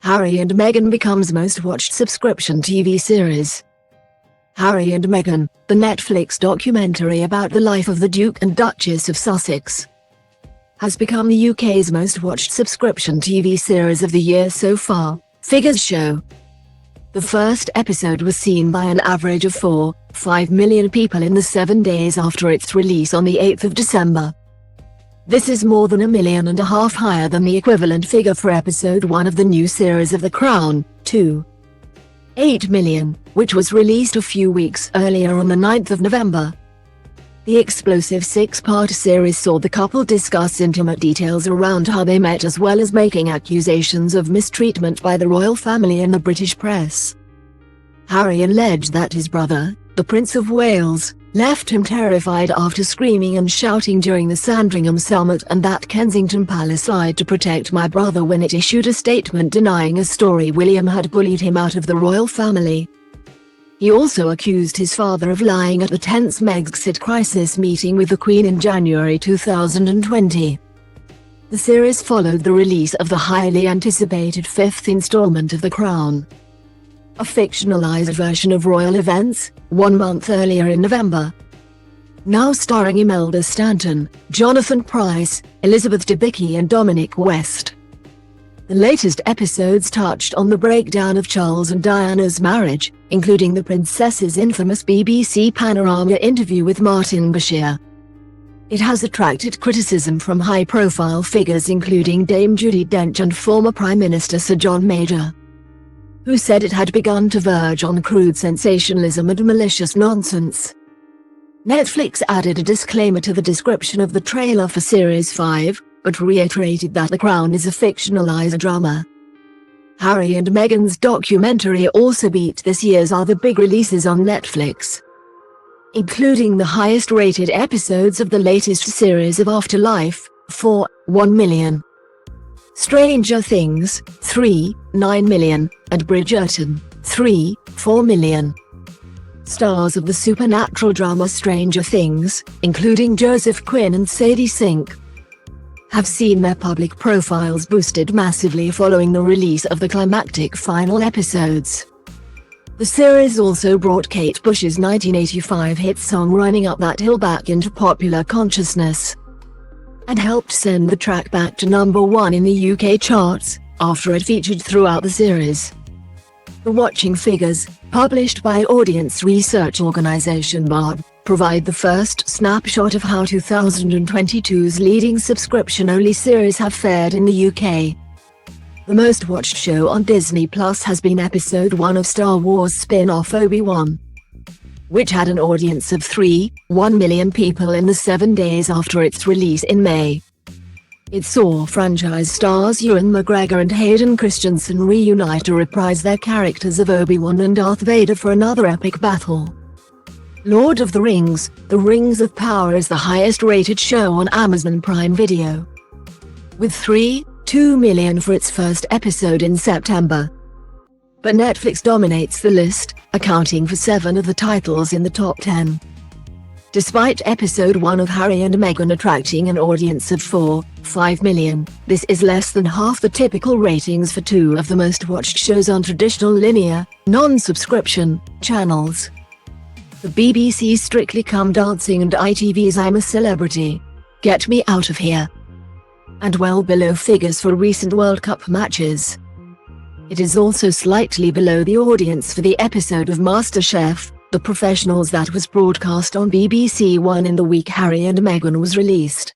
Harry and Meghan becomes most watched subscription TV series. Harry and Meghan, the Netflix documentary about the life of the Duke and Duchess of Sussex, has become the UK's most watched subscription TV series of the year so far, figures show. The first episode was seen by an average of 4.5 million people in the 7 days after its release on the 8th of December. This is more than 1.5 million higher than the equivalent figure for episode 1 of the new series of The Crown, 2.8 million, which was released a few weeks earlier on the 9th of November. The explosive 6-part series saw the couple discuss intimate details around how they met, as well as making accusations of mistreatment by the royal family and the British press. Harry alleged that his brother, the Prince of Wales, left him terrified after screaming and shouting during the Sandringham summit, and that Kensington Palace lied to protect my brother when it issued a statement denying a story William had bullied him out of the royal family. He also accused his father of lying at the tense Megxit crisis meeting with the Queen in January 2020. The series followed the release of the highly anticipated 5th installment of The Crown, a fictionalized version of royal events, 1 month earlier in November. Now starring Imelda Stanton, Jonathan Pryce, Elizabeth Debicki and Dominic West. The latest episodes touched on the breakdown of Charles and Diana's marriage, including the princess's infamous BBC Panorama interview with Martin Bashir. It has attracted criticism from high-profile figures including Dame Judi Dench and former Prime Minister Sir John Major, who said it had begun to verge on crude sensationalism and malicious nonsense. Netflix added a disclaimer to the description of the trailer for Series 5, but reiterated that The Crown is a fictionalized drama. Harry and Meghan's documentary also beat this year's other big releases on Netflix, including the highest-rated episodes of the latest series of Afterlife, 4.1 million. Stranger Things, 3.9 million, and Bridgerton, 3.4 million. Stars of the supernatural drama Stranger Things, including Joseph Quinn and Sadie Sink, have seen their public profiles boosted massively following the release of the climactic final episodes. The series also brought Kate Bush's 1985 hit song Running Up That Hill back into popular consciousness, and helped send the track back to #1 in the UK charts, after it featured throughout the series. The watching figures, published by audience research organisation Barb, provide the first snapshot of how 2022's leading subscription-only series have fared in the UK. The most watched show on Disney Plus has been Episode 1 of Star Wars spin-off Obi-Wan, which had an audience of 3.1 million people in the 7 days after its release in May. It saw franchise stars Ewan McGregor and Hayden Christensen reunite to reprise their characters of Obi-Wan and Darth Vader for another epic battle. Lord of the Rings: The Rings of Power is the highest-rated show on Amazon Prime Video, with 3.2 million for its first episode in September. But Netflix dominates the list, accounting for 7 of the titles in the top 10. Despite episode 1 of Harry and Meghan attracting an audience of 4.5 million, this is less than half the typical ratings for 2 of the most watched shows on traditional linear, non-subscription channels: the BBC's Strictly Come Dancing and ITV's I'm a Celebrity, Get Me Out of Here, and well below figures for recent World Cup matches. It is also slightly below the audience for the episode of MasterChef, The Professionals, that was broadcast on BBC One in the week Harry and Meghan was released.